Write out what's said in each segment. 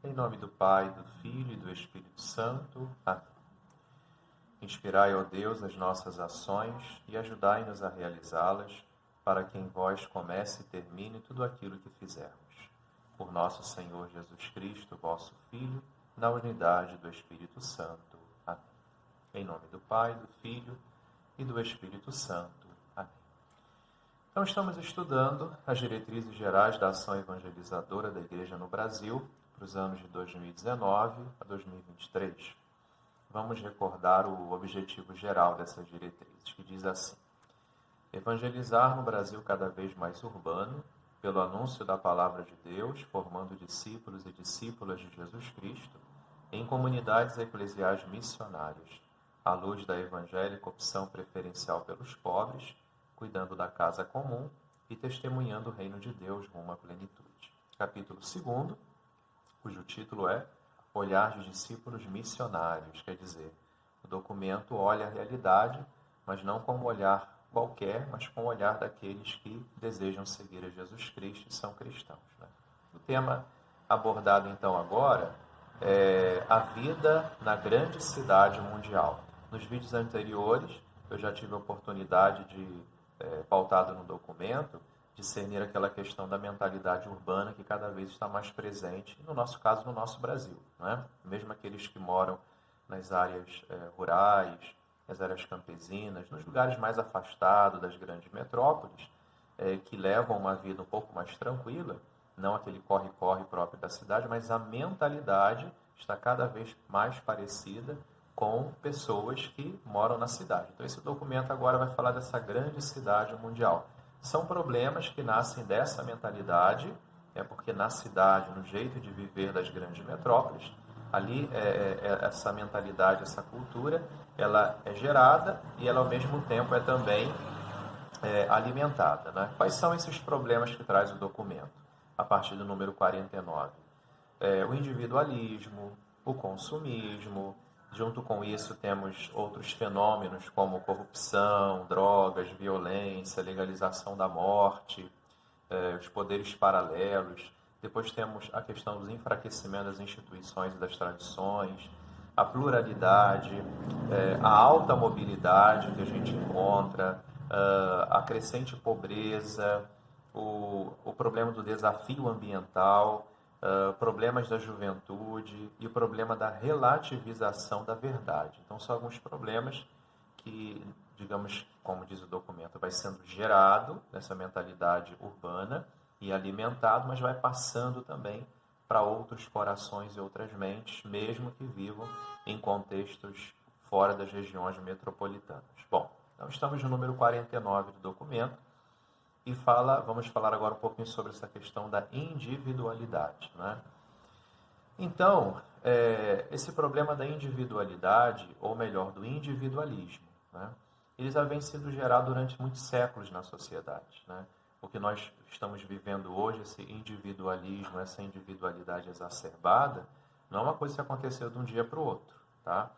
Em nome do Pai, do Filho e do Espírito Santo. Amém. Inspirai, ó Deus, as nossas ações e ajudai-nos a realizá-las, para que em vós comece e termine tudo aquilo que fizermos. Por nosso Senhor Jesus Cristo, vosso Filho, na unidade do Espírito Santo. Amém. Em nome do Pai, do Filho e do Espírito Santo. Amém. Então, estamos estudando as diretrizes gerais da ação evangelizadora da Igreja no Brasil para os anos de 2019 a 2023. Vamos recordar o objetivo geral dessas diretrizes, que diz assim: evangelizar no Brasil cada vez mais urbano, pelo anúncio da palavra de Deus, formando discípulos e discípulas de Jesus Cristo, em comunidades eclesiais missionárias, à luz da evangélica opção preferencial pelos pobres, cuidando da casa comum e testemunhando o reino de Deus rumo à plenitude. Capítulo 2, cujo título é Olhar de Discípulos Missionários, quer dizer, o documento olha a realidade, mas não com um olhar qualquer, mas com o olhar daqueles que desejam seguir a Jesus Cristo e são cristãos, né? O tema abordado então agora é a vida na grande cidade mundial. Nos vídeos anteriores, eu já tive a oportunidade de, pautado no documento, discernir aquela questão da mentalidade urbana que cada vez está mais presente, no nosso caso, no nosso Brasil, né? Mesmo aqueles que moram nas áreas rurais, nas áreas campesinas, nos lugares mais afastados das grandes metrópoles, que levam uma vida um pouco mais tranquila, não aquele corre-corre próprio da cidade, mas a mentalidade está cada vez mais parecida com pessoas que moram na cidade. Então, esse documento agora vai falar dessa grande cidade mundial. São problemas que nascem dessa mentalidade, porque na cidade, no jeito de viver das grandes metrópoles, ali essa mentalidade, essa cultura, ela é gerada e ela ao mesmo tempo é também alimentada, né? Quais são esses problemas que traz o documento? A partir do número 49. O individualismo, o consumismo. Junto com isso, temos outros fenômenos como corrupção, drogas, violência, legalização da morte, os poderes paralelos. Depois temos a questão dos enfraquecimentos das instituições e das tradições, a pluralidade, a alta mobilidade que a gente encontra, a crescente pobreza, o problema do desafio ambiental, problemas da juventude e o problema da relativização da verdade. Então, são alguns problemas que, digamos, como diz o documento, vai sendo gerado nessa mentalidade urbana e alimentado, mas vai passando também para outros corações e outras mentes, mesmo que vivam em contextos fora das regiões metropolitanas. Bom, então estamos no número 49 do documento, e vamos falar agora um pouquinho sobre essa questão da individualidade, né? Então, esse problema da individualidade, ou melhor, do individualismo, né? Ele já vem sendo gerado durante muitos séculos na sociedade, né? O que nós estamos vivendo hoje, esse individualismo, essa individualidade exacerbada, não é uma coisa que aconteceu de um dia para o outro, tá?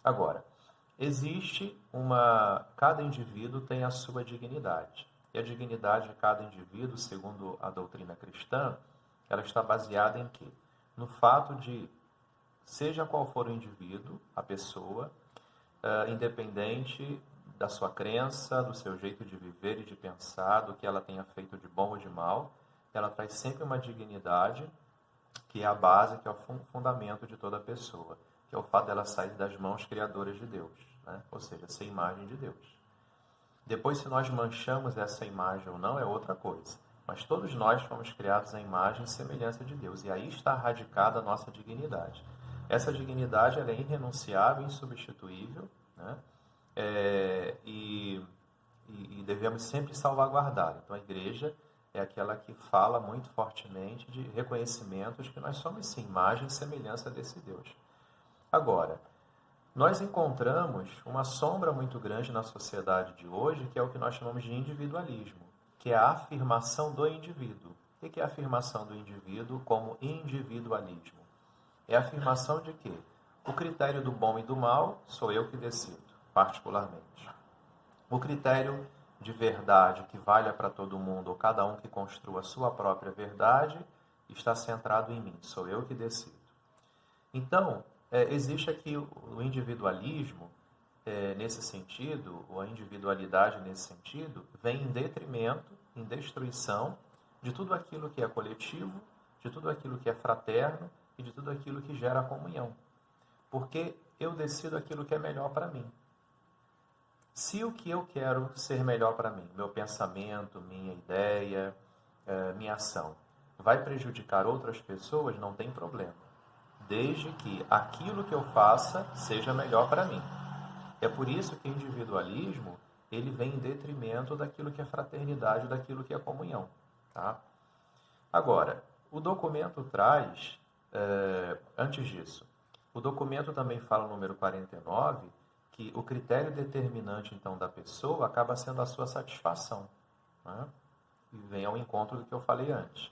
Agora, cada indivíduo tem a sua dignidade. E a dignidade de cada indivíduo, segundo a doutrina cristã, ela está baseada em quê? No fato de, seja qual for o indivíduo, a pessoa, independente da sua crença, do seu jeito de viver e de pensar, do que ela tenha feito de bom ou de mal, ela traz sempre uma dignidade que é a base, que é o fundamento de toda pessoa, que é o fato dela sair das mãos criadoras de Deus, né? Ou seja, ser imagem de Deus. Depois, se nós manchamos essa imagem ou não, é outra coisa. Mas todos nós fomos criados à imagem e semelhança de Deus. E aí está radicada a nossa dignidade. Essa dignidade ela é irrenunciável, insubstituível, né? E devemos sempre salvaguardá-la. Então, a igreja é aquela que fala muito fortemente de reconhecimentos que nós somos, sim, imagem e semelhança desse Deus. Agora, nós encontramos uma sombra muito grande na sociedade de hoje, que é o que nós chamamos de individualismo, que é a afirmação do indivíduo. O que é a afirmação do indivíduo como individualismo? É a afirmação de que o critério do bom e do mal sou eu que decido, particularmente. O critério de verdade que valha para todo mundo, ou cada um que construa a sua própria verdade, está centrado em mim, sou eu que decido. Então, existe aqui o individualismo, nesse sentido, ou a individualidade nesse sentido, vem em detrimento, em destruição de tudo aquilo que é coletivo, de tudo aquilo que é fraterno e de tudo aquilo que gera comunhão. Porque eu decido aquilo que é melhor para mim. Se o que eu quero ser melhor para mim, meu pensamento, minha ideia, minha ação, vai prejudicar outras pessoas, não tem problema. Desde que aquilo que eu faça seja melhor para mim. É por isso que o individualismo ele vem em detrimento daquilo que é fraternidade, daquilo que é comunhão. Tá? Agora, o documento traz, antes disso, o documento também fala no número 49, que o critério determinante, então, da pessoa acaba sendo a sua satisfação. Né? E vem ao encontro do que eu falei antes.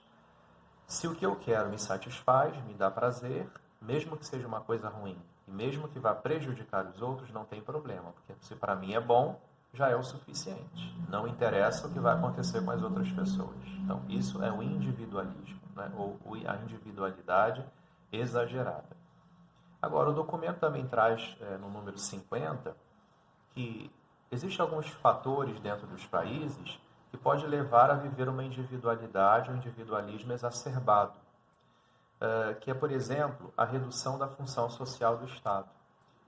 Se o que eu quero me satisfaz, me dá prazer, mesmo que seja uma coisa ruim, e mesmo que vá prejudicar os outros, não tem problema, porque se para mim é bom, já é o suficiente. Não interessa o que vai acontecer com as outras pessoas. Então, isso é o individualismo, né? Ou a individualidade exagerada. Agora, o documento também traz, no número 50, que existem alguns fatores dentro dos países que pode levar a viver uma individualidade, um individualismo exacerbado, que é, por exemplo, a redução da função social do Estado.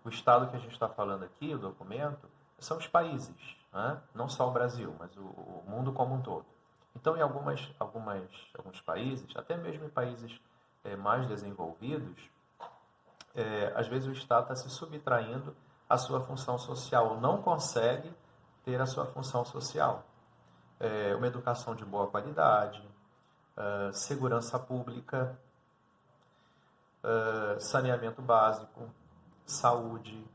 O Estado que a gente está falando aqui, o documento, são os países, né? Não só o Brasil, mas o mundo como um todo. Então, em alguns países, até mesmo em países mais desenvolvidos, às vezes o Estado está se subtraindo à sua função social, ou não consegue ter a sua função social. Uma educação de boa qualidade, segurança pública, saneamento básico, saúde.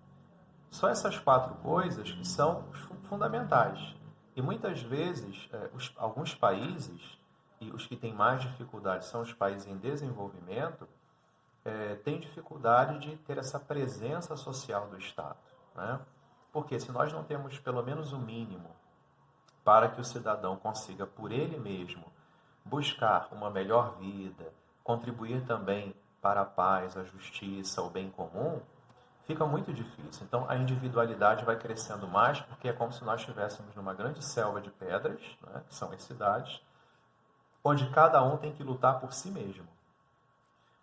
Só essas 4 coisas que são fundamentais. E muitas vezes, alguns países, e os que têm mais dificuldade são os países em desenvolvimento, têm dificuldade de ter essa presença social do Estado. Né? Porque se nós não temos pelo menos o mínimo para que o cidadão consiga, por ele mesmo, buscar uma melhor vida, contribuir também para a paz, a justiça, o bem comum, fica muito difícil. Então, a individualidade vai crescendo mais, porque é como se nós estivéssemos numa grande selva de pedras, né, que são as cidades, onde cada um tem que lutar por si mesmo.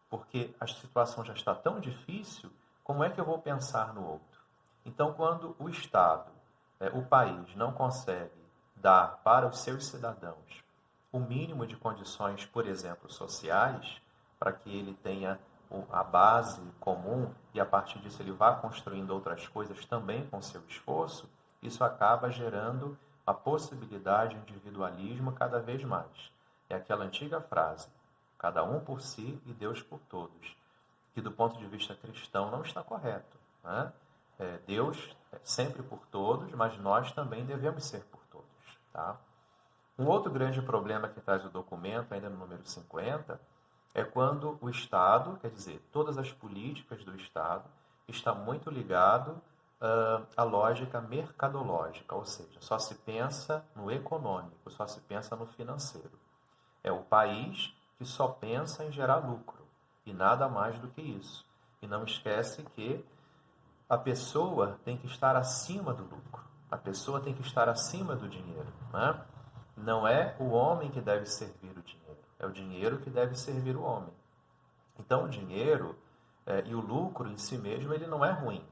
Porque a situação já está tão difícil, como é que eu vou pensar no outro? Então, quando o Estado, o país, não consegue dar para os seus cidadãos o mínimo de condições, por exemplo, sociais, para que ele tenha a base comum e a partir disso ele vá construindo outras coisas também com seu esforço, isso acaba gerando a possibilidade de individualismo cada vez mais. É aquela antiga frase, cada um por si e Deus por todos, que do ponto de vista cristão não está correto. Né? Deus é sempre por todos, mas nós também devemos ser por todos. Tá? Um outro grande problema que traz o documento, ainda no número 50, é quando o Estado, quer dizer, todas as políticas do Estado, está muito ligado à lógica mercadológica, ou seja, só se pensa no econômico, só se pensa no financeiro. É o país que só pensa em gerar lucro, e nada mais do que isso. E não esquece que a pessoa tem que estar acima do lucro, a pessoa tem que estar acima do dinheiro. Né? Não é o homem que deve servir o dinheiro, é o dinheiro que deve servir o homem. Então, o dinheiro e o lucro em si mesmo, ele não é ruim,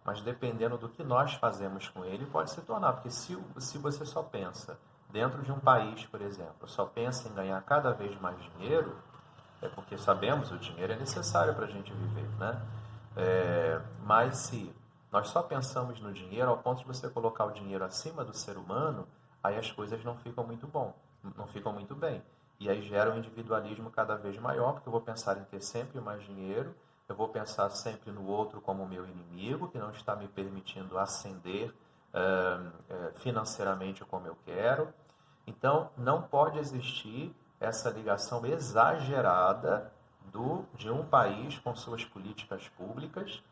mas dependendo do que nós fazemos com ele, pode se tornar, porque se você só pensa dentro de um país, por exemplo, só pensa em ganhar cada vez mais dinheiro, é porque sabemos que o dinheiro é necessário para a gente viver, né? Mas se nós só pensamos no dinheiro ao ponto de você colocar o dinheiro acima do ser humano, aí as coisas não ficam muito bem. E aí gera um individualismo cada vez maior, porque eu vou pensar em ter sempre mais dinheiro, eu vou pensar sempre no outro como meu inimigo, que não está me permitindo ascender financeiramente como eu quero. Então, não pode existir essa ligação exagerada de um país com suas políticas públicas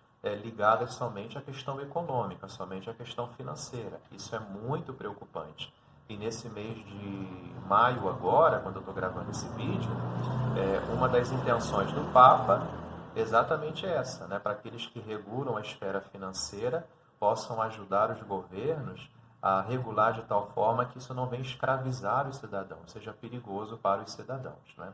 ligadas somente à questão econômica, somente à questão financeira. Isso é muito preocupante. E nesse mês de maio agora, quando eu estou gravando esse vídeo, uma das intenções do Papa exatamente essa, né? Para aqueles que regulam a esfera financeira, possam ajudar os governos a regular de tal forma que isso não venha escravizar os cidadãos, seja perigoso para os cidadãos, né?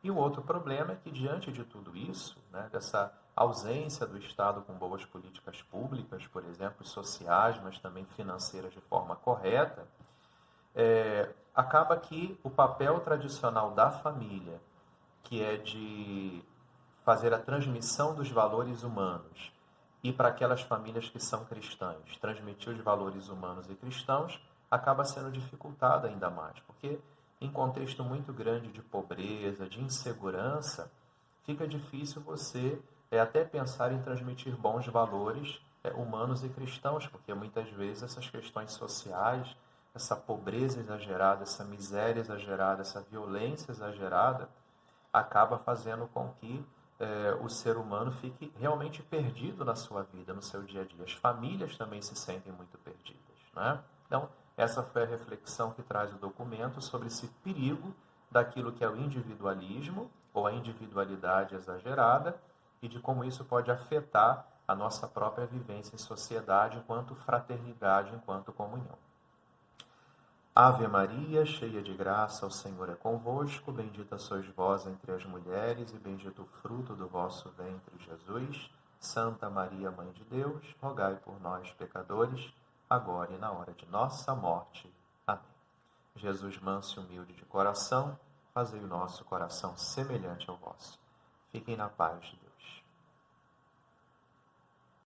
E o outro problema é que, diante de tudo isso, né, dessa ausência do Estado com boas políticas públicas, por exemplo, sociais, mas também financeiras de forma correta, acaba que o papel tradicional da família, que é de fazer a transmissão dos valores humanos, e para aquelas famílias que são cristãs, transmitir os valores humanos e cristãos, acaba sendo dificultada ainda mais, porque em contexto muito grande de pobreza, de insegurança, fica difícil você até pensar em transmitir bons valores humanos e cristãos, porque muitas vezes essas questões sociais, essa pobreza exagerada, essa miséria exagerada, essa violência exagerada, acaba fazendo com que o ser humano fique realmente perdido na sua vida, no seu dia a dia. As famílias também se sentem muito perdidas, né? Então, essa foi a reflexão que traz o documento sobre esse perigo daquilo que é o individualismo ou a individualidade exagerada e de como isso pode afetar a nossa própria vivência em sociedade enquanto fraternidade, enquanto comunhão. Ave Maria, cheia de graça, o Senhor é convosco, bendita sois vós entre as mulheres e bendito o fruto do vosso ventre, Jesus. Santa Maria, Mãe de Deus, rogai por nós, pecadores, agora e na hora de nossa morte. Amém. Jesus manso e humilde de coração, fazei o nosso coração semelhante ao vosso. Fiquem na paz de Deus.